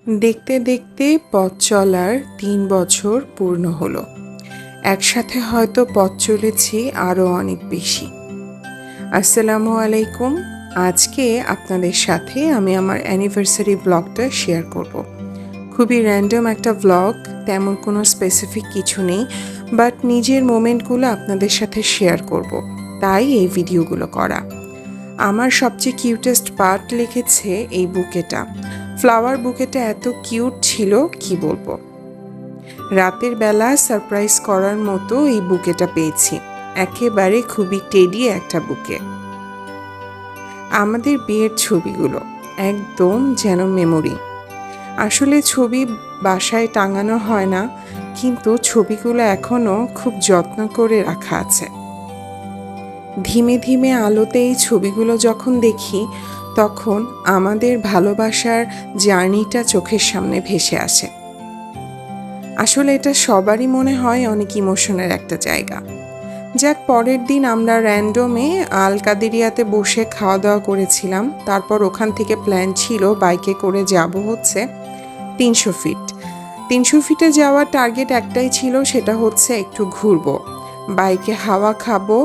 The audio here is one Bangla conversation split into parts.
দেখতে দেখতে পথ চলার ৩ বছর পূর্ণ হলো। একসাথে হয়তো পথ চলেছি আরও অনেক বেশি। আসসালামু আলাইকুম। আজকে আপনাদের সাথে আমি আমার অ্যানিভার্সারি ব্লগটা শেয়ার করব। খুবই র্যান্ডম একটা ব্লগ, তেমন কোনো স্পেসিফিক কিছু নেই, বাট নিজের মোমেন্টগুলো আপনাদের সাথে শেয়ার করব, তাই এই ভিডিওগুলো করা। আমার সবচেয়ে কিউটেস্ট পার্ট লিখেছে এই বুকেটা। ফ্লাওয়ার বুকেটা এত কিউট ছিল, কি বলবো। রাতের বেলা সারপ্রাইজ করার মতো এই বুকেটা পেয়েছি। একেবারে খুবই টেডি একটা বুকে। আমাদের বিয়ের ছবিগুলো একদম যেন মেমোরি। আসলে ছবি বাসায় টাঙানো হয় না, কিন্তু ছবিগুলো এখনও খুব যত্ন করে রাখা আছে। ধীমে ধীমে আলোতে এই ছবিগুলো যখন দেখি, তখন আমাদের ভালোবাসার জার্নিটা চোখের সামনে ভেসে আসে। আসলে এটা সবারই মনে হয় অনেক ইমোশনের একটা জায়গা। যাক, পরের দিন আমরা র্যান্ডমে আল কাদেরিয়াতে বসে খাওয়া দাওয়া করেছিলাম। তারপর ওখান থেকে প্ল্যান ছিল বাইকে করে যাব হচ্ছে ৩০০ ফিট। ৩০০ ফিটে যাওয়ার টার্গেট একটাই ছিল, সেটা হচ্ছে একটু ঘুরবো, বাইকে হাওয়া খাবো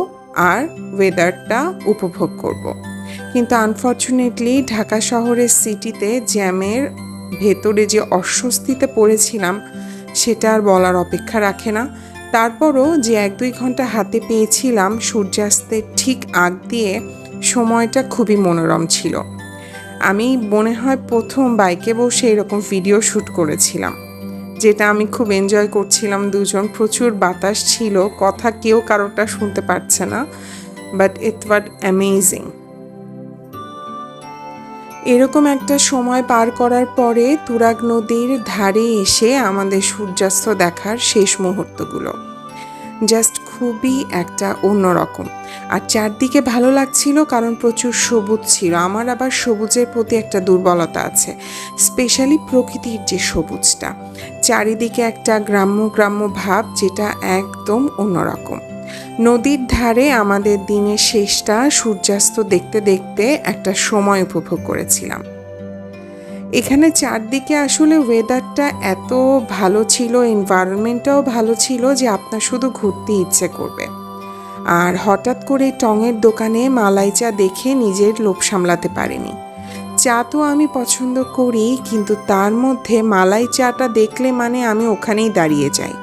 আর ওয়েদারটা উপভোগ করব। কিন্তু আনফর্চুনেটলি ঢাকা শহরের সিটিতে জ্যামের ভেতরে যে অস্বস্তিতে পড়েছিলাম, সেটা আর বলার অপেক্ষা রাখে না। তারপরও যে ১-২ ঘন্টা হাতে পেয়েছিলাম সূর্যাস্তের ঠিক আগ দিয়ে, সময়টা খুবই মনোরম ছিল। আমি মনে হয় প্রথম বাইকে বসে এরকম ভিডিও শ্যুট করেছিলাম, যেটা আমি খুব এনজয় করছিলাম। দুজন, প্রচুর বাতাস ছিল, কথা কেউ কারোটা শুনতে পারছে না, বাট ইট ওয়াজ অ্যামেজিং। এরকম একটা সময় পার করার পরে তুরাগ নদীর ধারে এসে আমাদের সূর্যাস্ত দেখার শেষ মুহূর্তগুলো জাস্ট খুবই একটা অন্যরকম। আর চারদিকে ভালো লাগছিল কারণ প্রচুর সবুজ ছিল। আমার আবার সবুজের প্রতি একটা দুর্বলতা আছে, স্পেশালি প্রকৃতির যে সবুজটা, চারিদিকে একটা গ্রাম্য গ্রাম্য ভাব, যেটা একদম অন্যরকম। নদীর ধারে আমাদের দিনের শেষটা সূর্যাস্ত দেখতে দেখতে একটা সময় উপভোগ করেছিলাম। এখানে চারদিকে আসলে ওয়েদারটা এত ভালো ছিল, এনভায়রনমেন্টটাও ভালো ছিল যে আপনার শুধু ঘুরতে ইচ্ছে করবে। আর হঠাৎ করে টঙের দোকানে মালাই চা দেখে নিজের লোভ সামলাতে পারিনি। চা তো আমি পছন্দ করি, কিন্তু তার মধ্যে মালাই চাটা দেখলে মানে আমি ওখানেই দাঁড়িয়ে যাই,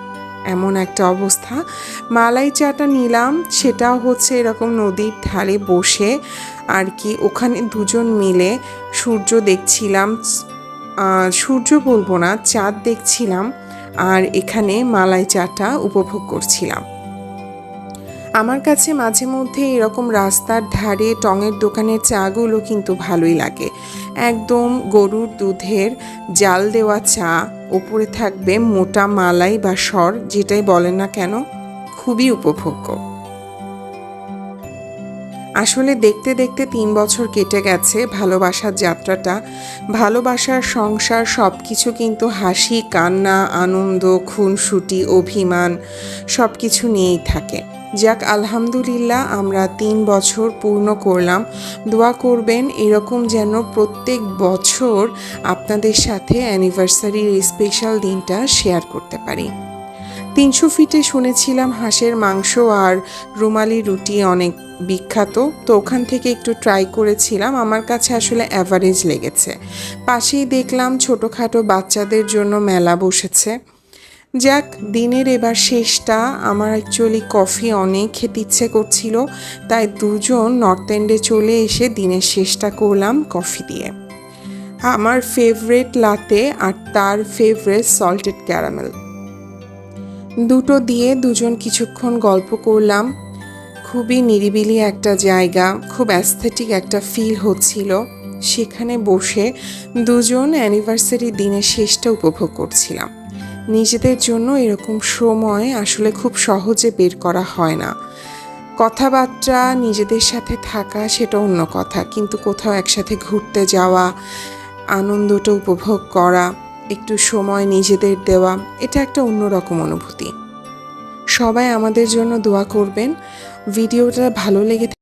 এমন একটা অবস্থা। মালাই চাটা নিলাম, সেটাও হচ্ছে এরকম নদীর ধারে বসে আর কি। ওখানে দুজন মিলে সূর্য দেখছিলাম, সূর্য বলবো না, চাঁদ দেখছিলাম, আর এখানে মালাই চাটা উপভোগ করছিলাম। আমার কাছে মাঝে মধ্যে এরকম রাস্তার ধারে টঙের দোকানের চাগুলো কিন্তু ভালোই লাগে। একদম গরুর দুধের জাল দেওয়া চা, ওপরে থাকবে মোটা মালাই বা সর, যেটাই বলেন না কেন, খুবই উপভোগ্য। আসলে দেখতে দেখতে ৩ বছর কেটে গেছে ভালোবাসার যাত্রাটা। ভালোবাসার সংসার সব কিছু কিন্তু হাসি, কান্না, আনন্দ, খুনসুটি, অভিমান সব কিছু নিয়েই থাকে। যাক, আলহামদুলিল্লাহ আমরা ৩ বছর পূর্ণ করলাম। দোয়া করবেন এরকম যেন প্রত্যেক বছর আপনাদের সাথে অ্যানিভার্সারির স্পেশাল দিনটা শেয়ার করতে পারি। ৩০০ ফিটে শুনেছিলাম হাঁসের মাংস আর রুমালি রুটি অনেক বিখ্যাত, তো ওখান থেকে একটু ট্রাই করেছিলাম। আমার কাছে আসলে অ্যাভারেজ লেগেছে। পাশেই দেখলাম ছোটোখাটো বাচ্চাদের জন্য মেলা বসেছে। যাক, দিনের এবার শেষটা। আমার অ্যাকচুয়ালি কফি অনেক খেতে ইচ্ছে করছিল, তাই দুজন নর্থ এন্ডে চলে এসে দিনের শেষটা করলাম কফি দিয়ে। আমার ফেভারিট লাতে আর তার ফেভারিট সল্টেড ক্যারামেল, দুটো দিয়ে দুজন কিছুক্ষণ গল্প করলাম। খুবই নিরিবিলি একটা জায়গা, খুব অ্যাস্থেটিক একটা ফিল হচ্ছিল। সেখানে বসে দুজন অ্যানিভার্সারি দিনের শেষটা উপভোগ করছিলাম। নিজেদের জন্য এরকম সময় আসলে খুব সহজে বের করা হয় না। কথাবার্তা, নিজেদের সাথে থাকা সেটা অন্য কথা, কিন্তু কোথাও একসাথে ঘুরতে যাওয়া, আনন্দটা উপভোগ করা, একটু সময় নিজেদের দেওয়া, এটা একটা অন্যরকম অনুভূতি। সবাই আমাদের জন্য দোয়া করবেন। ভিডিওটা ভালো লেগে